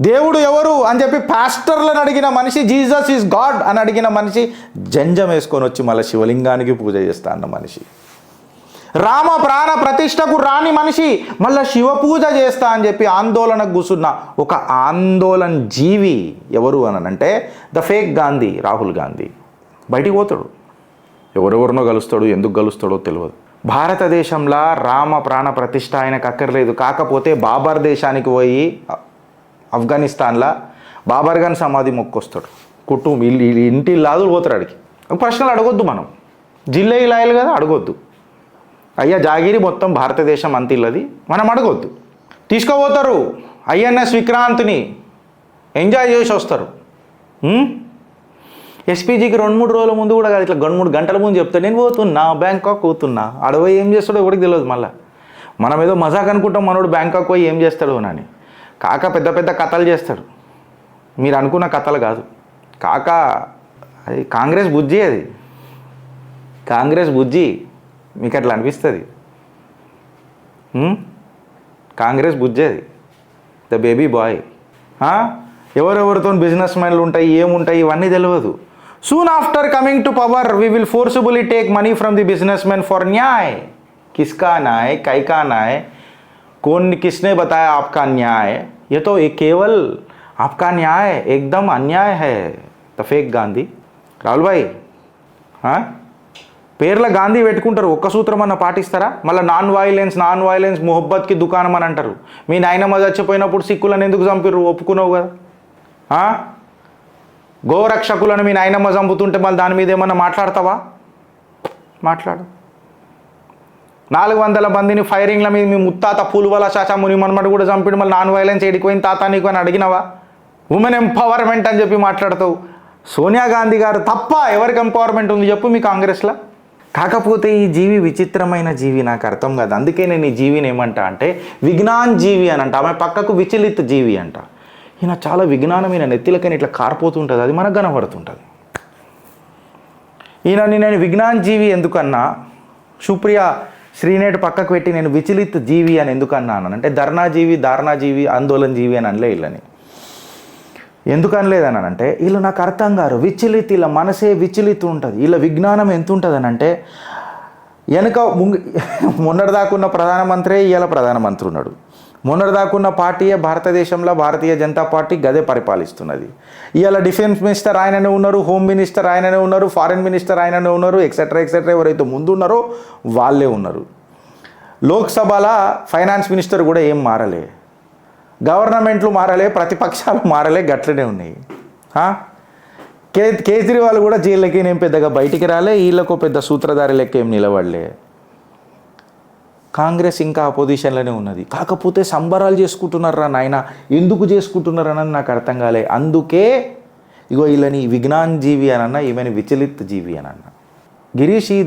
దేవుడు ఎవరు అని చెప్పి పాస్టర్లను అడిగిన మనిషి, జీసస్ ఈజ్ గాడ్ అని అడిగిన మనిషి, జంజం వేసుకొని వచ్చి మళ్ళీ శివలింగానికి పూజ చేస్తా అన్న మనిషి, రామ ప్రాణ ప్రతిష్టకు రాని మనిషి మళ్ళీ శివ పూజ చేస్తా అని చెప్పి ఆందోళనకు కూర్చున్న ఒక ఆందోళన జీవి ఎవరు అని అంటే ద ఫేక్ గాంధీ రాహుల్ గాంధీ. బయటికి పోతాడు, ఎవరెవరినో కలుస్తాడు, ఎందుకు కలుస్తాడో తెలియదు. భారతదేశంలో రామ ప్రాణ ప్రతిష్ట ఆయనకు అక్కర్లేదు. కాకపోతే బాబర్ దేశానికి పోయి ఆఫ్ఘనిస్తాన్లో బాబర్ గాని సమాధి మొక్కొస్తాడు. కుటుంబం ఇంటి లాదులు పోతాడు. అడిగి ప్రశ్నలు అడగొద్దు, మనం జిల్లా ఇలాయలు కదా అడగొద్దు. అయ్యా జాగిరి మొత్తం భారతదేశం అంతిల్లది, మనం అడగొద్దు. తీసుకుపోతారు ఐఎన్ఎస్ విక్రాంత్ని, ఎంజాయ్ చేసి వస్తారు. ఎస్పీజీకి 2-3 రోజుల ముందు కూడా కాదు, ఇట్లా 2-3 గంటల ముందు చెప్తాడు నేను పోతున్నా బ్యాంకాక్ పోతున్నా. అడవి ఏం చేస్తాడో ఎవరికి తెలియదు. మళ్ళీ మనం ఏదో మజాక్ అనుకుంటాం, మనోడు బ్యాంకాక్ పోయి ఏం చేస్తాడు అని. కాక పెద్ద పెద్ద కథలు చేస్తాడు, మీరు అనుకున్న కథలు కాదు. కాక అది కాంగ్రెస్ బుజ్జి, అది కాంగ్రెస్ బుజ్జి. మీకు అట్లా అనిపిస్తుంది, కాంగ్రెస్ బుజ్జి అది, ద బేబీ బాయ్. ఎవరెవరితో బిజినెస్ మ్యాన్లు ఉంటాయి, ఏముంటాయి ఇవన్నీ తెలియదు. Soon after coming to power, we will forcibly take money from the businessmen for न्याय. किसका न्याय, काय का न्याय, कौन किसने बताया आपका न्याय? ये तो केवल आपका न्याय एकदम अन्याय है. The fake Gandhi. రాహుల్ భాయ్ పేర్ల గాంధీ పెట్టుకుంటారు, ఒక్క సూత్రం అన్న పాటిస్తారా? మళ్ళీ నాన్ వైలెన్స్ మొహబ్బత్కి దుకాణం అని అంటారు. మీ నాయనమ్మ చచ్చిపోయినప్పుడు సిక్కులను ఎందుకు చంపిర్రు? ఒప్పుకున్నావు కదా. గోరక్షకులను మీ నాయనమ్మ చంపుతుంటే మళ్ళీ దాని మీద ఏమన్నా మాట్లాడతావా? మాట్లాడు. 400 మందిని ఫైరింగ్ల మీద మీ ముత్తాత పూలువల చాచా ముని మనమడు కూడా చంపిడు, మళ్ళీ నాన్ వైలెన్స్ ఏడిపోయిన తాత నీకు అని అడిగినావా? ఉమెన్ ఎంపవర్మెంట్ అని చెప్పి మాట్లాడతావు. సోనియా గాంధీ గారు తప్ప ఎవరికి ఎంపవర్మెంట్ ఉంది చెప్పు మీ కాంగ్రెస్లో? కాకపోతే ఈ జీవి విచిత్రమైన జీవి, నాకు అర్థం కాదు. అందుకే నేను ఈ జీవిని ఏమంటా అంటే విజ్ఞాన్ జీవి అని అంట. ఆమె పక్కకు విచలిత్ జీవి అంట. ఈయన చాలా విజ్ఞానమైన నెత్తిలకని ఇట్లా కారిపోతుంటుంది, అది మనకు కనబడుతుంటుంది. ఈయనని నేను విజ్ఞాన్ జీవి ఎందుకన్నా, సుప్రియ శ్రీనేట్ పక్కకు పెట్టి నేను విచలిత్ జీవి అని ఎందుకన్నాను అంటే ధారణాజీవి ఆందోళన జీవి అని అనలే. వీళ్ళని ఎందుకు అనలేదని అంటే వీళ్ళు నాకు అర్థం కారు. విచలిత్, వీళ్ళ మనసే విచలిత్ ఉంటుంది. వీళ్ళ విజ్ఞానం ఎంత ఉంటుంది అని అంటే వెనుక మొన్నటిదాకున్న ప్రధానమంత్రి ఇవాళ ప్రధానమంత్రి ఉన్నాడు. మొన్నటిదాకున్న పార్టీయే భారతదేశంలో భారతీయ జనతా పార్టీ గదే పరిపాలిస్తున్నది. ఇవాళ డిఫెన్స్ మినిస్టర్ ఆయననే ఉన్నారు, హోమ్ మినిస్టర్ ఆయననే ఉన్నారు, ఫారిన్ మినిస్టర్ ఆయననే ఉన్నారు, ఎక్సెట్రా ఎవరైతే ముందు ఉన్నారో వాళ్ళే ఉన్నారు. లోక్సభలో ఫైనాన్స్ మినిస్టర్ కూడా ఏం మారలే, గవర్నమెంట్లు మారలే, ప్రతిపక్షాలు మారలే, గట్లనే ఉన్నాయి. కేజ్రీవాల్ కూడా జైళ్ళకి ఏం పెద్దగా బయటికి రాలే, వీళ్ళకు పెద్ద సూత్రధారి లెక్క ఏం నిలబడలే. కాంగ్రెస్ ఇంకా అపోజిషన్లోనే ఉన్నది. కాకపోతే సంబరాలు చేసుకుంటున్నారా నాయన, ఎందుకు చేసుకుంటున్నారని నాకు అర్థం కాలే. అందుకే ఇగో వీళ్ళని విజ్ఞాన్ జీవి అనన్నా, ఈమెని విచలిత్ జీవి అనన్నా. గిరీష్ ఈ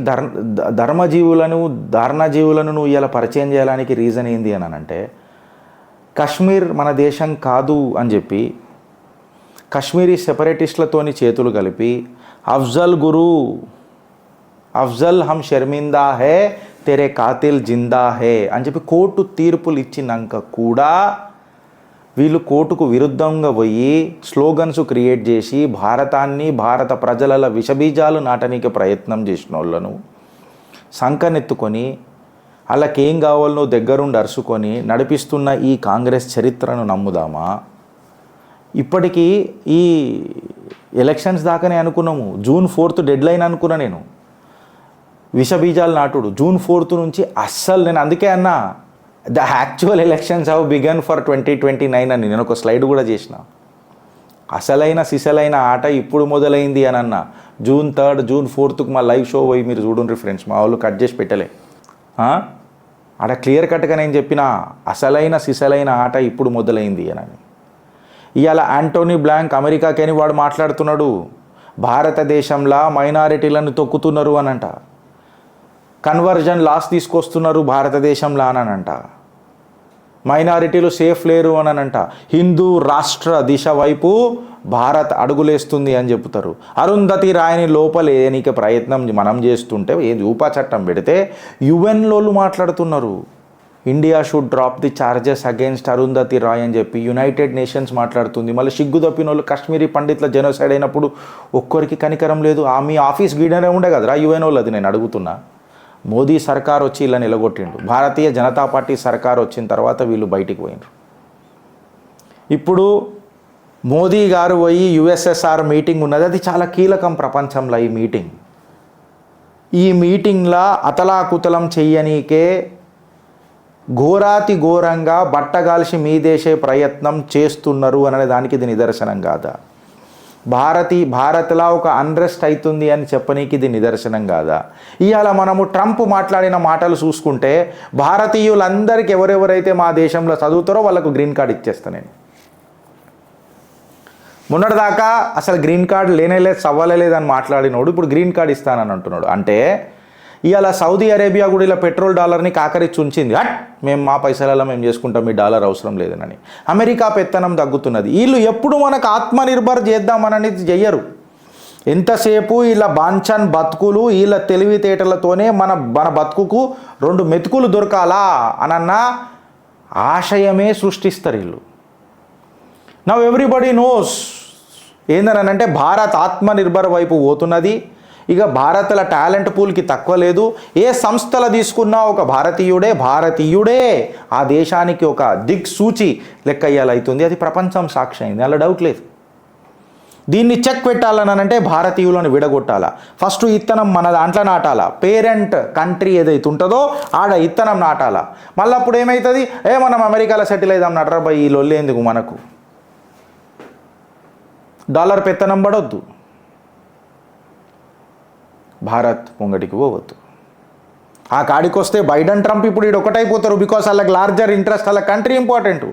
ధారణాజీవులను నువ్వు ఇలా పరిచయం చేయడానికి రీజన్ ఏంది అని అంటే కశ్మీర్ మన దేశం కాదు అని చెప్పి కశ్మీరీ సెపరేటిస్టులతోని చేతులు కలిపి అఫ్జల్ హమ్ షర్మిందా హే తెరే కాతిల్ జిందా హే అని చెప్పి కోర్టు తీర్పులు ఇచ్చినాక కూడా వీళ్ళు కోర్టుకు విరుద్ధంగా పోయి స్లోగన్స్ క్రియేట్ చేసి భారతాన్ని, భారత ప్రజల విషబీజాలు నాటనీకి ప్రయత్నం చేసిన వాళ్ళను సంకనెత్తుకొని వాళ్ళకేం కావాలనో దగ్గరుండి అరుచుకొని నడిపిస్తున్న ఈ కాంగ్రెస్ చరిత్రను నమ్ముదామా? ఇప్పటికీ ఈ ఎలక్షన్స్ దాకానే అనుకున్నాము. June 4th డెడ్లైన్ అనుకున్నా నేను. విషబీజాలు నాటుడు June 4th నుంచి అస్సలు నేను అందుకే అన్నా the actual elections have began for 2029 అని నేను ఒక స్లైడ్ కూడా చేసిన. అసలైన సిసలైన ఆట ఇప్పుడు మొదలైంది అని అన్న. June 3rd June 4th మా లైవ్ షో పోయి మీరు చూడండి ఫ్రెండ్స్, మా వాళ్ళు కట్ చేసి పెట్టలే. ఆడ క్లియర్ కట్గా నేను చెప్పిన అసలైన సిసలైన ఆట ఇప్పుడు మొదలైంది అని. ఇవాళ యాంటోనీ బ్లాంక్ అమెరికాకని వాడు మాట్లాడుతున్నాడు, భారతదేశంలో మైనారిటీలను తొక్కుతున్నారు అనంట, కన్వర్జన్ లాస్ తీసుకొస్తున్నారు భారతదేశంలో అనంట, మైనారిటీలు సేఫ్ లేరు అనంట, హిందూ రాష్ట్ర దిశ వైపు భారత్ అడుగులేస్తుంది అని చెప్తారు. అరుంధతి రాయని లోపలేనికే ప్రయత్నం మనం చేస్తుంటే ఏది ఊపా చట్టం పెడితే యుఎన్లోళ్ళు మాట్లాడుతున్నారు, India should drop the charges against Arundhati Roy అని చెప్పి యునైటెడ్ నేషన్స్ మాట్లాడుతుంది. మళ్ళీ సిగ్గు తప్పిన వాళ్ళు కాశ్మీరీ పండిట్ల జెనోసైడ్ అయినప్పుడు ఒక్కరికి కనికరం లేదు. మీ ఆఫీస్ గీడనే ఉండే కదరా యుఎన్ వాళ్ళు, అది నేను అడుగుతున్నా. మోదీ సర్కార్ వచ్చి ఇలా నిలగొట్టిండు, భారతీయ జనతా పార్టీ సర్కార్ వచ్చిన తర్వాత వీళ్ళు బయటికి పోయినారు. ఇప్పుడు మోదీ గారు పోయి యుఎస్ఎస్ఆర్ మీటింగ్ ఉన్నది, అది చాలా కీలకం ప్రపంచంలో. ఈ మీటింగ్లో అతలాకుతలం చెయ్యనీకే ఘోరాతి ఘోరంగా బట్టగాల్సి మీదేసే ప్రయత్నం చేస్తున్నారు అనే దానికి ఇది నిదర్శనం కాదా? భారత్లో ఒక అన్రెస్ట్ అవుతుంది అని చెప్పనీకి ఇది నిదర్శనం కాదా? ఇవాళ మనము ట్రంప్ మాట్లాడిన మాటలు చూసుకుంటే భారతీయులందరికీ ఎవరెవరైతే మా దేశంలో చదువుతారో వాళ్ళకు గ్రీన్ కార్డ్ ఇచ్చేస్తాను నేను. మొన్నటిదాకా అసలు గ్రీన్ కార్డు లేనేలేదు సవ్వలేదని మాట్లాడినోడు ఇప్పుడు గ్రీన్ కార్డు ఇస్తానని అంటున్నాడు. అంటే ఇవాళ సౌదీ అరేబియా కూడా ఇలా పెట్రోల్ డాలర్ని కాకరించి ఉంచింది, మేము మా పైసలలో మేము చేసుకుంటాం, మీ డాలర్ అవసరం లేదనని. అమెరికా పెత్తనం తగ్గుతున్నది. వీళ్ళు ఎప్పుడు మనకు ఆత్మనిర్భర్ చేద్దామనని చెయ్యరు. ఎంతసేపు వీళ్ళ బాంఛన్ బతుకులు, వీళ్ళ తెలివితేటలతోనే మన బతుకుకు 2 మెతుకులు దొరకాలా అనన్న ఆశయమే సృష్టిస్తారు వీళ్ళు. నవ్ ఎవ్రీబడి నోస్ ఏందనంటే భారత్ ఆత్మనిర్భర్ వైపు పోతున్నది. ఇక భారత్ల టాలెంట్ పూల్కి తక్కువ లేదు. ఏ సంస్థలు తీసుకున్నా ఒక భారతీయుడే ఆ దేశానికి ఒక దిక్సూచి లెక్క అయ్యాలవుతుంది. అది ప్రపంచం సాక్షి అయింది, అలా డౌట్ లేదు. దీన్ని చెక్ పెట్టాలని అంటే భారతీయులను విడగొట్టాలా. ఫస్ట్ ఇత్తనం మన దాంట్లో నాటాలా, పేరెంట్ కంట్రీ ఏదైతే ఉంటుందో ఆడ ఇత్తనం నాటాలా. మళ్ళీ అప్పుడు ఏమవుతుంది, మనం అమెరికాలో సెటిల్ అవుదాం నటరాబాయి, ఈ లొల్లి ఎందుకు మనకు, డాలర్ పెత్తనం పడొద్దు, భారత్ ముంగటికి పోవద్దు. ఆ కాడికి వస్తే బైడెన్ ట్రంప్ ఇప్పుడు ఇది ఒకటైపోతారు. బికాస్ వాళ్ళకి లార్జర్ ఇంట్రెస్ట్, వాళ్ళ country important,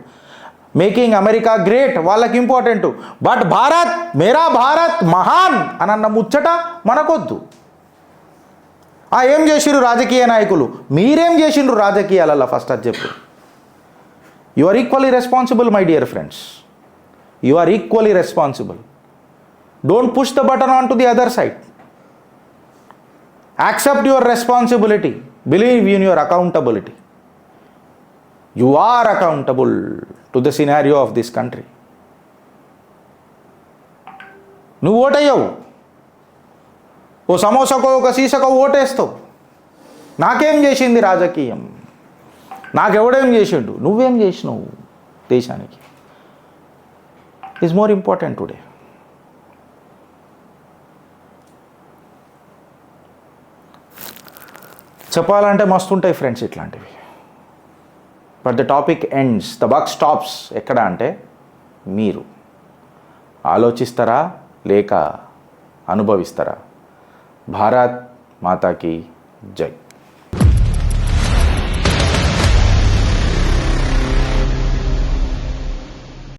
making America great వాళ్ళకి ఇంపార్టెంట్. బట్ భారత్ మేరా భారత్ మహాన్ అనన్న ముచ్చట మనకొద్దు. ఏం చేసిండ్రు రాజకీయ నాయకులు, మీరేం చేసిండ్రు రాజకీయాలలో ఫస్ట్ అది చెప్పు. You are equally responsible my dear friends, you are equally responsible. Don't push the button onto the other side. Accept your responsibility, believe in your accountability. You are accountable to the scenario of this country. నువ్వు ఓటయ్యావు, ఓ సమోసాకో ఒక సీసకో ఓటేస్తావు. నాకేం చేసింది రాజకీయం, నాకెవడేం చేసిండు, నువ్వేం చేసినావు దేశానికి is more important today. చెప్పాలంటే మస్తుంటాయి ఫ్రెండ్స్ ఇట్లాంటివి. But the topic ends, the buck stops ఎక్కడ అంటే మీరు ఆలోచిస్తారా లేక అనుభవిస్తారా? భారత్ మాతాకి జై.